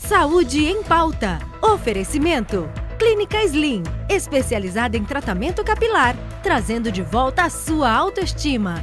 Saúde em Pauta. Oferecimento. Clínica Slim, especializada em tratamento capilar, trazendo de volta a sua autoestima.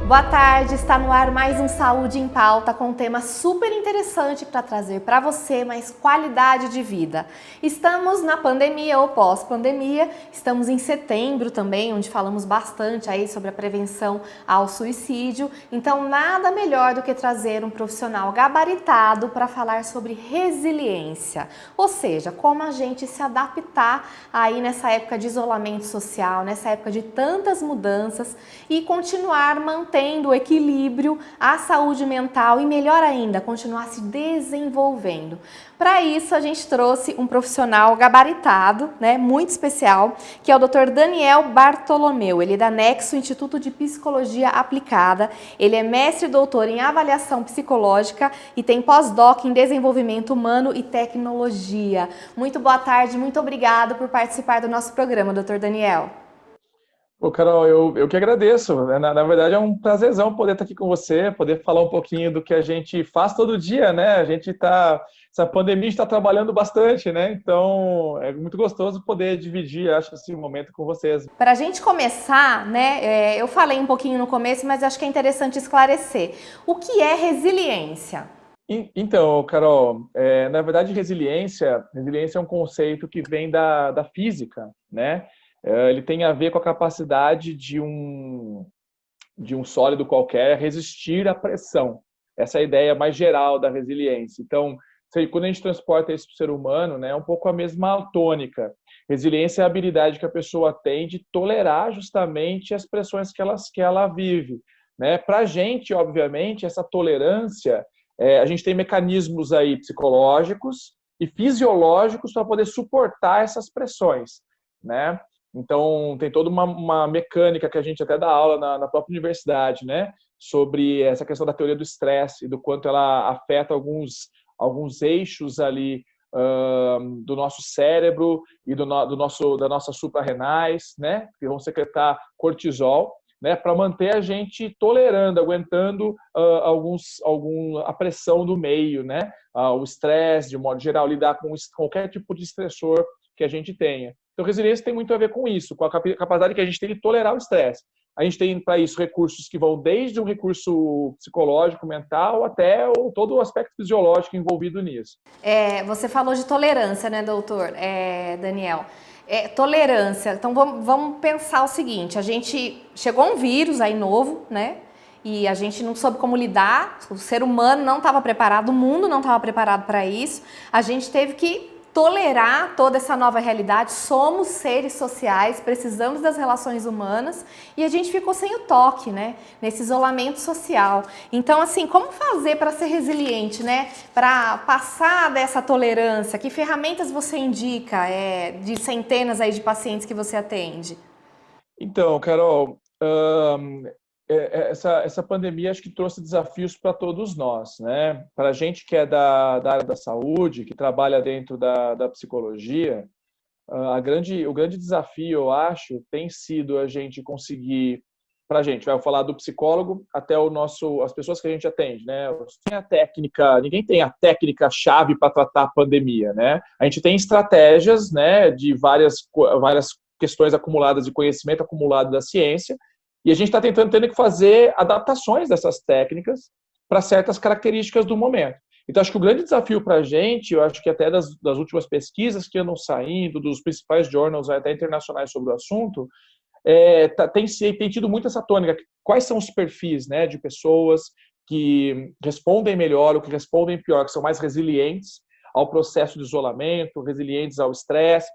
Boa tarde, está no ar mais um Saúde em Pauta com um tema super interessante para trazer para você mais qualidade de vida. Estamos na pandemia ou pós-pandemia, estamos em setembro também, onde falamos bastante aí sobre a prevenção ao suicídio. Então nada melhor do que trazer um profissional gabaritado para falar sobre resiliência, ou seja, como a gente se adaptar aí nessa época de isolamento social, nessa época de tantas mudanças e continuar mantendo o equilíbrio, a saúde mental e, melhor ainda, continuar se desenvolvendo. Para isso, a gente trouxe um profissional gabaritado, muito especial, que é o Dr. Daniel Bartolomeu. Ele é da Nexo Instituto de Psicologia Aplicada. Ele é mestre e doutor em avaliação psicológica e tem pós-doc em desenvolvimento humano e tecnologia. Muito boa tarde, muito obrigado por participar do nosso programa, Dr. Daniel. Pô, Carol, eu que agradeço. Na verdade, é um prazerzão poder estar aqui com você, poder falar um pouquinho do que a gente faz todo dia, né? Essa pandemia está trabalhando bastante, né? Então, é muito gostoso poder dividir, acho, esse momento com vocês. Para a gente começar, eu falei um pouquinho no começo, mas acho que é interessante esclarecer. O que é resiliência? Então, Carol, na verdade, resiliência é um conceito que vem da física, né? Ele tem a ver com a capacidade de um sólido qualquer resistir à pressão. Essa é a ideia mais geral da resiliência. Então, quando a gente transporta isso para o ser humano, né, é um pouco a mesma tônica. Resiliência é a habilidade que a pessoa tem de tolerar justamente as pressões que ela vive, né? Para a gente, obviamente, essa tolerância, a gente tem mecanismos aí psicológicos e fisiológicos para poder suportar essas pressões, né? Então, tem toda uma mecânica que a gente até dá aula na própria universidade, né? Sobre essa questão da teoria do estresse e do quanto ela afeta alguns eixos ali do nosso cérebro e da nossa suprarrenais, né? Que vão secretar cortisol, né? Para manter a gente tolerando, aguentando a pressão do meio, né? O estresse, de modo geral, lidar com qualquer tipo de estressor que a gente tenha. Então, resiliência tem muito a ver com isso, com a capacidade que a gente tem de tolerar o estresse. A gente tem, para isso, recursos que vão desde um recurso psicológico, mental, até todo o aspecto fisiológico envolvido nisso. Você falou de tolerância, né, doutor Daniel? Tolerância. Então, vamos pensar o seguinte, a gente chegou um vírus aí novo, né? E a gente não soube como lidar, o ser humano não estava preparado, o mundo não estava preparado para isso, a gente teve que tolerar toda essa nova realidade. Somos seres sociais, precisamos das relações humanas e a gente ficou sem o toque, né? Nesse isolamento social. Então, assim, como fazer para ser resiliente, né? Para passar dessa tolerância? Que ferramentas você indica de centenas aí de pacientes que você atende? Então, Carol, essa pandemia acho que trouxe desafios para todos nós, né? Para a gente que é da área da saúde, que trabalha dentro da psicologia, o grande desafio, eu acho, tem sido a gente conseguir, para a gente, vai falar do psicólogo até as pessoas que a gente atende, né? Ninguém tem a técnica-chave para tratar a pandemia, né? A gente tem estratégias, né, de várias questões acumuladas de conhecimento acumulado da ciência, e a gente está tendo que fazer adaptações dessas técnicas para certas características do momento. Então, acho que o grande desafio para a gente, eu acho que até das últimas pesquisas que andam saindo, dos principais journals até internacionais sobre o assunto, tem tido muito essa tônica. Quais são os perfis, né, de pessoas que respondem melhor ou que respondem pior, que são mais resilientes ao processo de isolamento, resilientes ao estresse,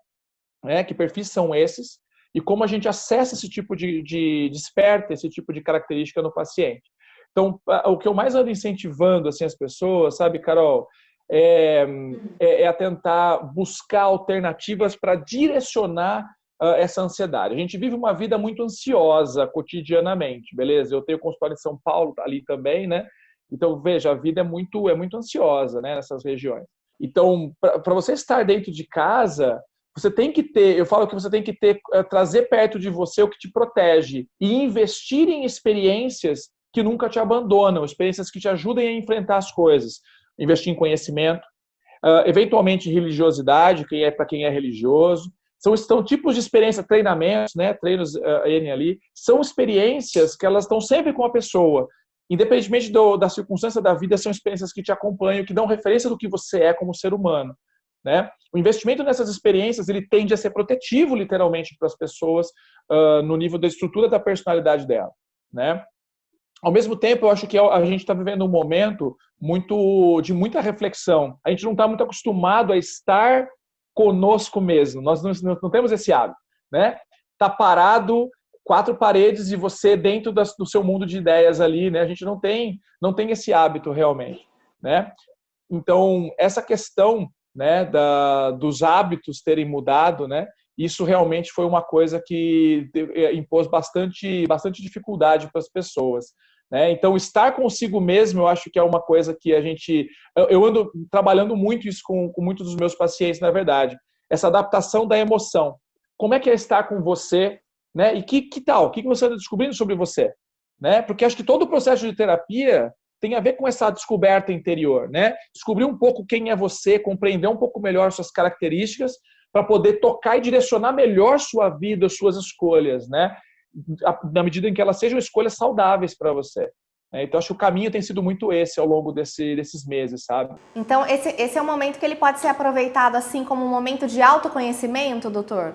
né? Que perfis são esses? E como a gente acessa esse tipo desperta esse tipo de característica no paciente. Então, o que eu mais ando incentivando assim, as pessoas, sabe, Carol, a tentar buscar alternativas para direcionar essa ansiedade. A gente vive uma vida muito ansiosa cotidianamente, beleza? Eu tenho consultório em São Paulo ali também, né? Então, veja, a vida é muito ansiosa, né, nessas regiões. Então, para você estar dentro de casa, você tem que ter, eu falo que você tem que ter, trazer perto de você o que te protege e investir em experiências que nunca te abandonam, experiências que te ajudem a enfrentar as coisas. Investir em conhecimento, eventualmente religiosidade, para quem é religioso. São tipos de experiência, treinamentos, né, treinos N ali, são experiências que elas estão sempre com a pessoa. Independentemente da circunstância da vida, são experiências que te acompanham, que dão referência do que você é como ser humano. Né? O investimento nessas experiências ele tende a ser protetivo, literalmente, para as pessoas no nível da estrutura da personalidade dela. Né? Ao mesmo tempo, eu acho que a gente está vivendo um momento de muita reflexão. A gente não está muito acostumado a estar conosco mesmo. Nós não temos esse hábito. Né? Tá parado, 4 paredes e você dentro do seu mundo de ideias ali. Né? A gente não tem esse hábito realmente. Né? Então, essa questão, né, dos hábitos terem mudado, né, isso realmente foi uma coisa que impôs bastante dificuldade para as pessoas. Né? Então, estar consigo mesmo, eu acho que é uma coisa que eu ando trabalhando muito isso com muitos dos meus pacientes, na verdade. Essa adaptação da emoção. Como é que é estar com você? Né? E que tal? O que você está descobrindo sobre você? Né? Porque acho que todo o processo de terapia tem a ver com essa descoberta interior, né? Descobrir um pouco quem é você, compreender um pouco melhor suas características para poder tocar e direcionar melhor sua vida, suas escolhas, né? Na medida em que elas sejam escolhas saudáveis para você. Então, acho que o caminho tem sido muito esse ao longo desses meses, sabe? Então, esse é um momento que ele pode ser aproveitado assim como um momento de autoconhecimento, doutor?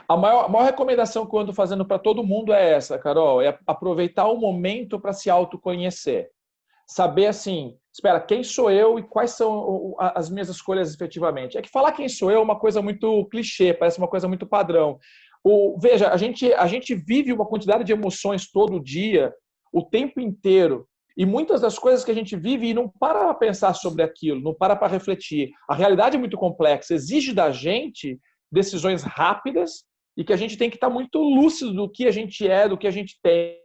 A maior recomendação que eu ando fazendo para todo mundo é essa, Carol, é aproveitar o momento para se autoconhecer. Saber assim, espera, quem sou eu e quais são as minhas escolhas efetivamente. É que falar quem sou eu é uma coisa muito clichê, parece uma coisa muito padrão. Veja, a gente vive uma quantidade de emoções todo dia, o tempo inteiro, e muitas das coisas que a gente vive e não para para pensar sobre aquilo, não para refletir. A realidade é muito complexa, exige da gente decisões rápidas, e que a gente tem que estar muito lúcido do que a gente é, do que a gente tem,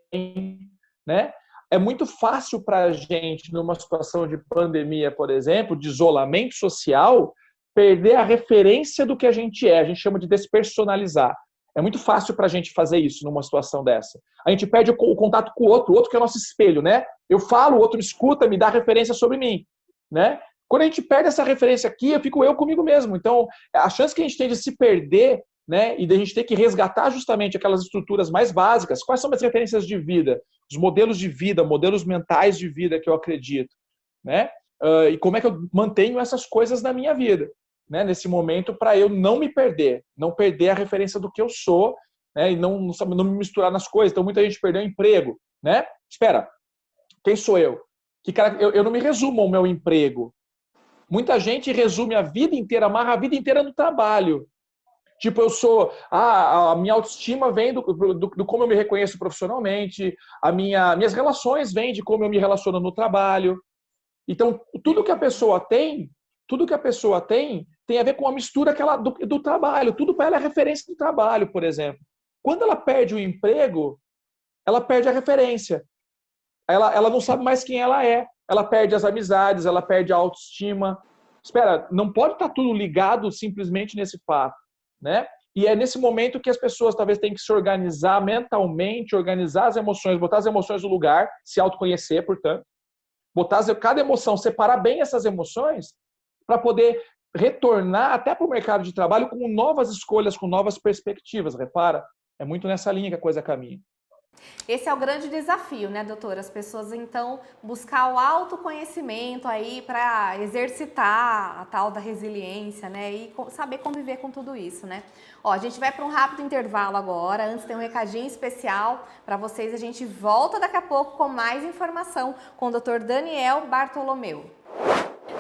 né? É muito fácil para a gente, numa situação de pandemia, por exemplo, de isolamento social, perder a referência do que a gente é. A gente chama de despersonalizar. É muito fácil para a gente fazer isso numa situação dessa. A gente perde o contato com o outro que é o nosso espelho, né? Eu falo, o outro escuta, me dá referência sobre mim, né? Quando a gente perde essa referência aqui, eu fico eu comigo mesmo. Então, a chance que a gente tem de se perder, né, e de a gente ter que resgatar justamente aquelas estruturas mais básicas. Quais são as referências de vida? Os modelos de vida, modelos mentais de vida que eu acredito. Né? E como é que eu mantenho essas coisas na minha vida, né, nesse momento, para eu não me perder, não perder a referência do que eu sou, né, e não me misturar nas coisas. Então, muita gente perdeu o emprego. Né? Espera, quem sou eu? Eu não me resumo ao meu emprego. Muita gente resume a vida inteira, amarra a vida inteira no trabalho. Tipo, a minha autoestima vem do como eu me reconheço profissionalmente, minhas relações vêm de como eu me relaciono no trabalho. Então, tudo que a pessoa tem tem a ver com a mistura do trabalho. Tudo para ela é referência do trabalho, por exemplo. Quando ela perde o emprego, ela perde a referência. Ela não sabe mais quem ela é. Ela perde as amizades, ela perde a autoestima. Espera, não pode estar tudo ligado simplesmente nesse fato. Né? E é nesse momento que as pessoas talvez tenham que se organizar mentalmente, organizar as emoções, botar as emoções no lugar, se autoconhecer, portanto, botar cada emoção, separar bem essas emoções para poder retornar até para o mercado de trabalho com novas escolhas, com novas perspectivas. Repara, é muito nessa linha que a coisa caminha. Esse é o grande desafio, né, doutora? As pessoas, então, buscar o autoconhecimento aí para exercitar a tal da resiliência, né, e saber conviver com tudo isso, né? Ó, a gente vai para um rápido intervalo agora. Antes tem um recadinho especial para vocês. A gente volta daqui a pouco com mais informação com o Dr. Daniel Bartolomeu.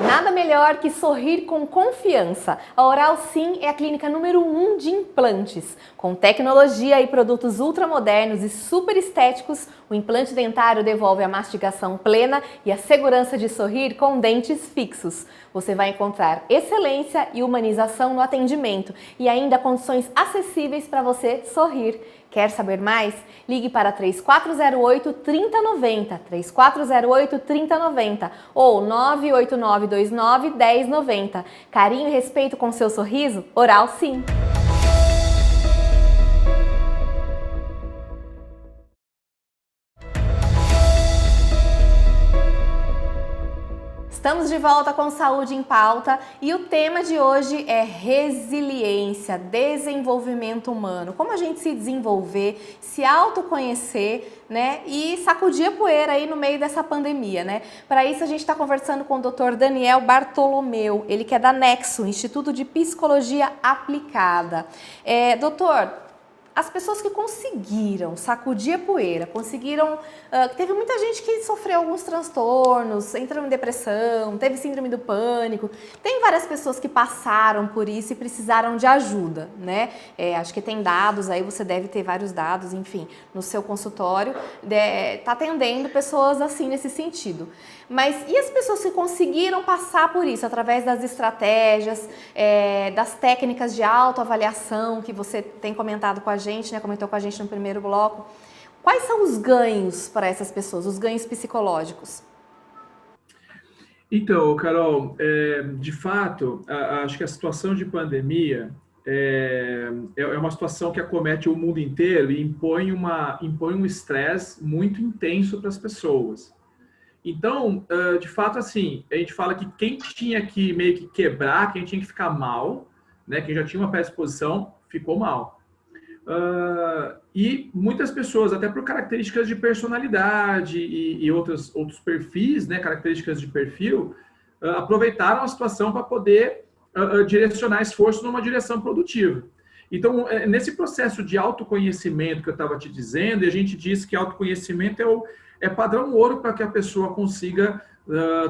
Nada melhor que sorrir com confiança. A Oral Sim é a clínica número 1 de implantes. Com tecnologia e produtos ultramodernos e super estéticos, o implante dentário devolve a mastigação plena e a segurança de sorrir com dentes fixos. Você vai encontrar excelência e humanização no atendimento e ainda condições acessíveis para você sorrir. Quer saber mais? Ligue para 3408-3090, 3408-3090 ou 98929-1090. Carinho e respeito com seu sorriso? Oral Sim. Estamos de volta com Saúde em Pauta e o tema de hoje é resiliência, desenvolvimento humano. Como a gente se desenvolver, se autoconhecer, né, e sacudir a poeira aí no meio dessa pandemia, né? Para isso a gente está conversando com o Dr. Daniel Bartolomeu, ele que é da Nexo, Instituto de Psicologia Aplicada. Doutor, as pessoas que conseguiram sacudir a poeira, teve muita gente que sofreu alguns transtornos, entrou em depressão, teve síndrome do pânico, tem várias pessoas que passaram por isso e precisaram de ajuda, né? Acho que tem dados aí, você deve ter vários dados, enfim, no seu consultório, tá atendendo pessoas assim nesse sentido. Mas e as pessoas que conseguiram passar por isso através das estratégias, das técnicas de autoavaliação que você tem comentado com a gente, né? Comentou com a gente no primeiro bloco. Quais são os ganhos para essas pessoas, os ganhos psicológicos? Então, Carol, de fato, acho que a situação de pandemia é uma situação que acomete o mundo inteiro e impõe um estresse muito intenso para as pessoas. Então, de fato, assim, a gente fala que quem tinha que meio que quebrar, quem tinha que ficar mal, né, quem já tinha uma predisposição, ficou mal. E muitas pessoas, até por características de personalidade e outros perfis, né, características de perfil, aproveitaram a situação para poder direcionar esforço numa direção produtiva. Então, nesse processo de autoconhecimento que eu estava te dizendo, e a gente diz que autoconhecimento é padrão ouro para que a pessoa consiga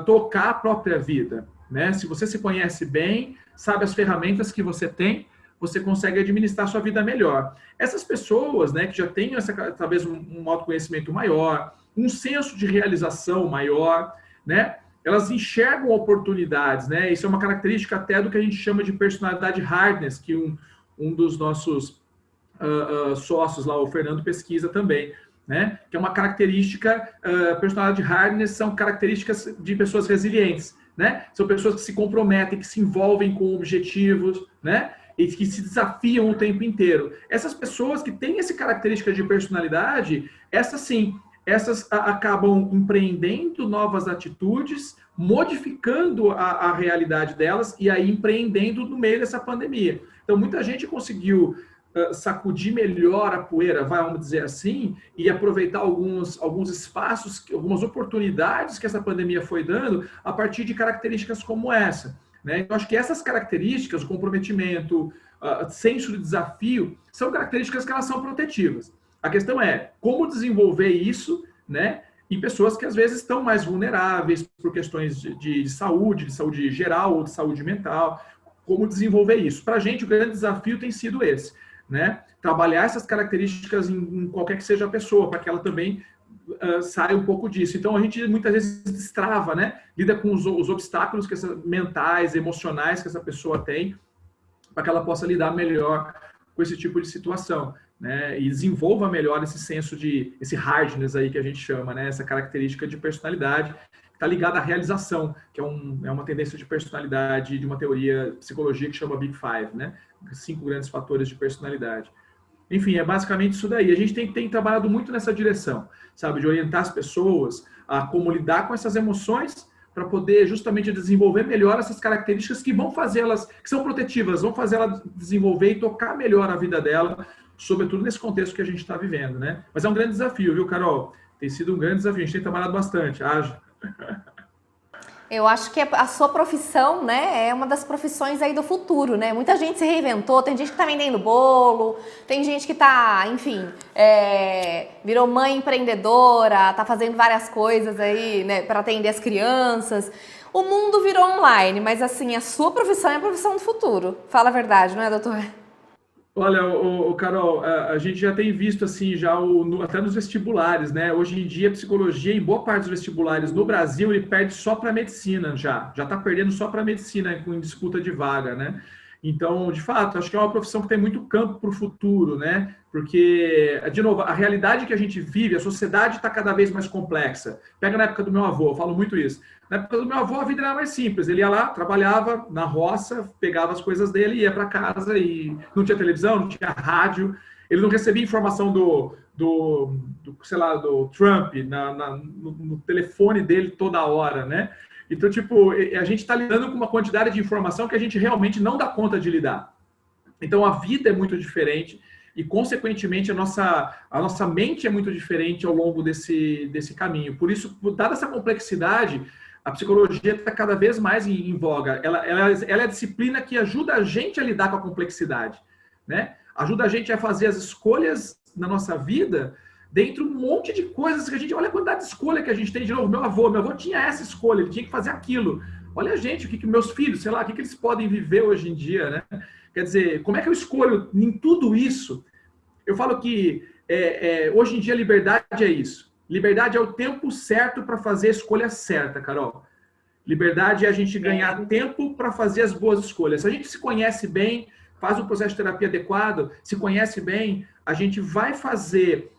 tocar a própria vida, né? Se você se conhece bem, sabe as ferramentas que você tem, você consegue administrar sua vida melhor. Essas pessoas, né, que já têm talvez um autoconhecimento maior, um senso de realização maior, né? Elas enxergam oportunidades, né? Isso é uma característica até do que a gente chama de personalidade hardness, que um dos nossos sócios lá, o Fernando, pesquisa também, né? Que é uma característica, personalidade hardness são características de pessoas resilientes, né? São pessoas que se comprometem, que se envolvem com objetivos, né? E que se desafiam o tempo inteiro. Essas pessoas que têm essa característica de personalidade, essas acabam empreendendo novas atitudes, modificando a realidade delas e aí empreendendo no meio dessa pandemia. Então, muita gente conseguiu sacudir melhor a poeira, vamos dizer assim, e aproveitar alguns espaços, algumas oportunidades que essa pandemia foi dando a partir de características como essa, né? Então, acho que essas características, o comprometimento, senso de desafio, são características que elas são protetivas. A questão é como desenvolver isso, né, em pessoas que às vezes estão mais vulneráveis por questões de saúde geral ou de saúde mental, como desenvolver isso. Para a gente, o grande desafio tem sido esse, né? Trabalhar essas características em qualquer que seja a pessoa, para que ela também saia um pouco disso. Então, a gente muitas vezes destrava, né? Lida com os obstáculos mentais, emocionais que essa pessoa tem, para que ela possa lidar melhor com esse tipo de situação, né? E desenvolva melhor esse senso esse hardness aí que a gente chama, né? Essa característica de personalidade que está ligada à realização, que é uma tendência de personalidade de uma teoria de psicologia que chama Big Five, né? 5 grandes fatores de personalidade. Enfim, é basicamente isso daí. A gente tem trabalhado muito nessa direção, sabe? De orientar as pessoas a como lidar com essas emoções para poder justamente desenvolver melhor essas características que vão fazê-las, que são protetivas, vão fazer ela desenvolver e tocar melhor a vida dela, sobretudo nesse contexto que a gente está vivendo, né? Mas é um grande desafio, viu, Carol? Tem sido um grande desafio. A gente tem trabalhado bastante. Eu acho que a sua profissão, né, é uma das profissões aí do futuro, né? Muita gente se reinventou, tem gente que tá vendendo bolo, tem gente que tá, enfim, virou mãe empreendedora, tá fazendo várias coisas aí, né, para atender as crianças. O mundo virou online, mas assim, a sua profissão é a profissão do futuro. Fala a verdade, não é, doutor? Olha, Carol, a gente já tem visto assim, até nos vestibulares, né? Hoje em dia, a psicologia, em boa parte dos vestibulares no Brasil, ele perde só para a medicina já está perdendo só para a medicina em disputa de vaga, né? Então, de fato, acho que é uma profissão que tem muito campo para o futuro, né? Porque, de novo, a realidade que a gente vive, a sociedade está cada vez mais complexa. Pega na época do meu avô, eu falo muito isso. Na época do meu avô, a vida era mais simples. Ele ia lá, trabalhava na roça, pegava as coisas dele, ia para casa e não tinha televisão, não tinha rádio. Ele não recebia informação sei lá, do Trump no telefone dele toda hora, né? Então, tipo, a gente está lidando com uma quantidade de informação que a gente realmente não dá conta de lidar. Então, a vida é muito diferente e, consequentemente, a nossa mente é muito diferente ao longo desse caminho. Por isso, dada essa complexidade, a psicologia está cada vez mais em voga. Ela é a disciplina que ajuda a gente a lidar com a complexidade, né? Ajuda a gente a fazer as escolhas na nossa vida dentro de um monte de coisas que a gente... Olha a quantidade de escolha que a gente tem. De novo, meu avô tinha essa escolha, ele tinha que fazer aquilo. Olha a gente, o que meus filhos, sei lá, o que eles podem viver hoje em dia, né? Quer dizer, como é que eu escolho em tudo isso? Eu falo que hoje em dia liberdade é isso. Liberdade é o tempo certo para fazer a escolha certa, Carol. Liberdade é a gente ganhar tempo para fazer as boas escolhas. Se a gente se conhece bem, faz um processo de terapia adequado, se conhece bem, a gente vai fazer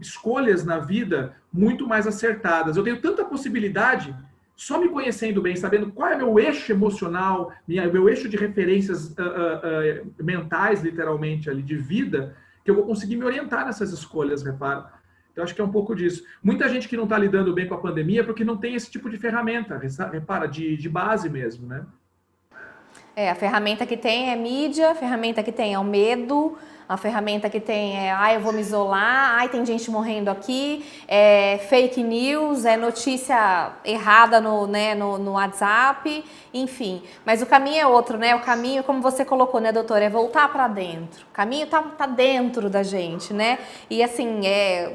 escolhas na vida muito mais acertadas. Eu tenho tanta possibilidade, só me conhecendo bem, sabendo qual é meu eixo emocional, meu eixo de referências mentais, literalmente, ali, de vida, que eu vou conseguir me orientar nessas escolhas, repara. Então, acho que é um pouco disso. Muita gente que não está lidando bem com a pandemia porque não tem esse tipo de ferramenta, repara, de base mesmo, né? A ferramenta que tem é mídia, a ferramenta que tem é o medo, a ferramenta que tem é, eu vou me isolar, tem gente morrendo aqui, é fake news, é notícia errada no WhatsApp, enfim. Mas o caminho é outro, né? O caminho, como você colocou, né, doutora, é voltar para dentro. O caminho tá dentro da gente, né? E assim,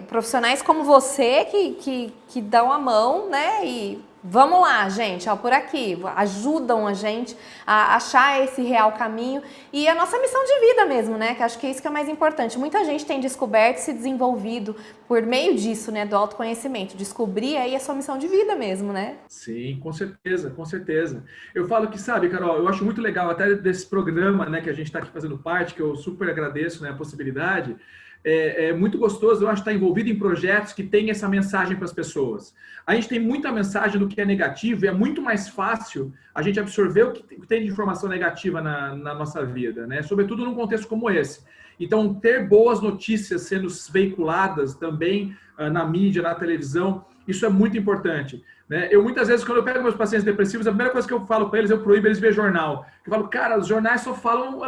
profissionais como você que dão a mão, né? E vamos lá, gente, por aqui, ajudam a gente a achar esse real caminho e a nossa missão de vida mesmo, né? Que acho que é isso que é mais importante. Muita gente tem descoberto e se desenvolvido por meio disso, né? Do autoconhecimento. Descobrir aí a sua missão de vida mesmo, né? Sim, com certeza, com certeza. Eu falo que, sabe, Carol, eu acho muito legal até desse programa, né, que a gente está aqui fazendo parte, que eu super agradeço, né, a possibilidade. É muito gostoso, eu acho, estar envolvido em projetos que têm essa mensagem para as pessoas. A gente tem muita mensagem do que é negativo e é muito mais fácil a gente absorver o que tem de informação negativa na nossa vida, né? Sobretudo num contexto como esse. Então, ter boas notícias sendo veiculadas também na mídia, na televisão, isso é muito importante, né? Eu, muitas vezes, quando eu pego meus pacientes depressivos, a primeira coisa que eu falo para eles, eu proíbo eles ver jornal. Eu falo, cara, os jornais só falam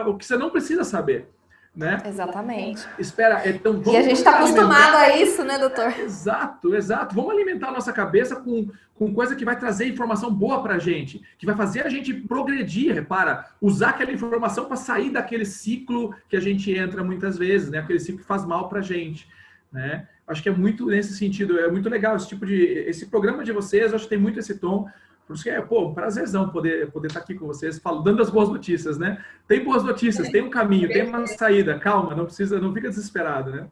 o que você não precisa saber. Né? Exatamente. Espera, então e a gente está acostumado a isso, né, doutor? Exato, exato. Vamos alimentar a nossa cabeça com coisa que vai trazer informação boa para a gente, que vai fazer a gente progredir, repara, usar aquela informação para sair daquele ciclo que a gente entra muitas vezes, né? Aquele ciclo que faz mal para a gente, né? Acho que é muito nesse sentido, é muito legal esse programa de vocês, acho que tem muito esse tom. Por isso que um prazerzão poder estar aqui com vocês, dando as boas notícias, né? Tem boas notícias, tem um caminho, tem uma saída, calma, não fica desesperado, né?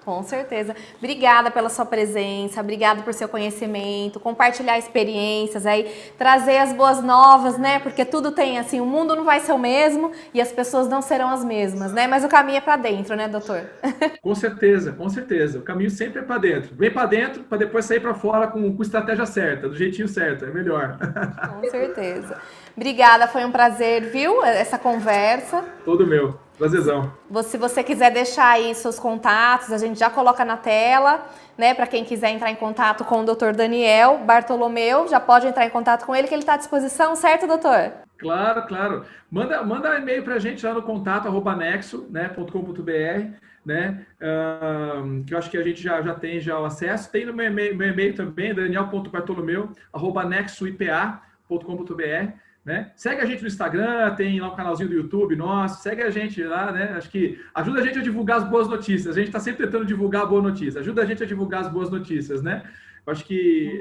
Com certeza. Obrigada pela sua presença, obrigada por seu conhecimento, compartilhar experiências aí, trazer as boas novas, né? Porque tudo tem assim, o mundo não vai ser o mesmo e as pessoas não serão as mesmas, né? Mas o caminho é para dentro, né, doutor? Com certeza, com certeza. O caminho sempre é para dentro. Vem para dentro para depois sair para fora com estratégia certa, do jeitinho certo, é melhor. Com certeza. Obrigada, foi um prazer, viu? Essa conversa. Todo meu. Prazerzão. Se você quiser deixar aí seus contatos, a gente já coloca na tela, né? Para quem quiser entrar em contato com o Dr. Daniel Bartolomeu, já pode entrar em contato com ele, que ele está à disposição, certo, doutor? Claro, claro. Manda e-mail para a gente lá no contato @nexo.com.br, né? Que eu acho que a gente já tem o acesso. Tem no meu e-mail também, daniel.bartolomeu@nexoipa.com.br. Né? Segue a gente no Instagram, tem lá um canalzinho do YouTube nosso, segue a gente lá, né? Acho que ajuda a gente a divulgar as boas notícias. A gente está sempre tentando divulgar a boa notícia. Ajuda a gente a divulgar as boas notícias, né? Eu acho que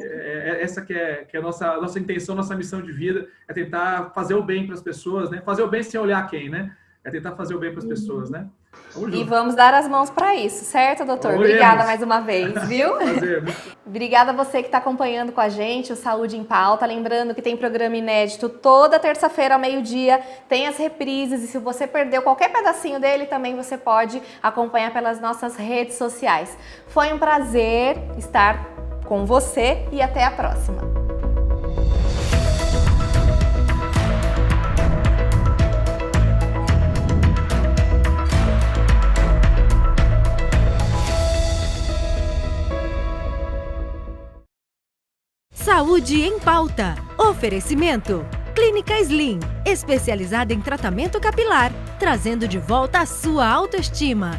essa que é a nossa intenção, nossa missão de vida, é tentar fazer o bem para as pessoas, né? Fazer o bem sem olhar quem, né? É tentar fazer o bem para as pessoas, né? E vamos dar as mãos para isso, certo, doutor? Oremos. Obrigada mais uma vez, viu? Prazer. Obrigada a você que está acompanhando com a gente o Saúde em Pauta. Lembrando que tem programa inédito toda terça-feira ao meio-dia, tem as reprises e se você perdeu qualquer pedacinho dele, também você pode acompanhar pelas nossas redes sociais. Foi um prazer estar com você e até a próxima. Saúde em Pauta. Oferecimento. Clínica Slim, especializada em tratamento capilar, trazendo de volta a sua autoestima.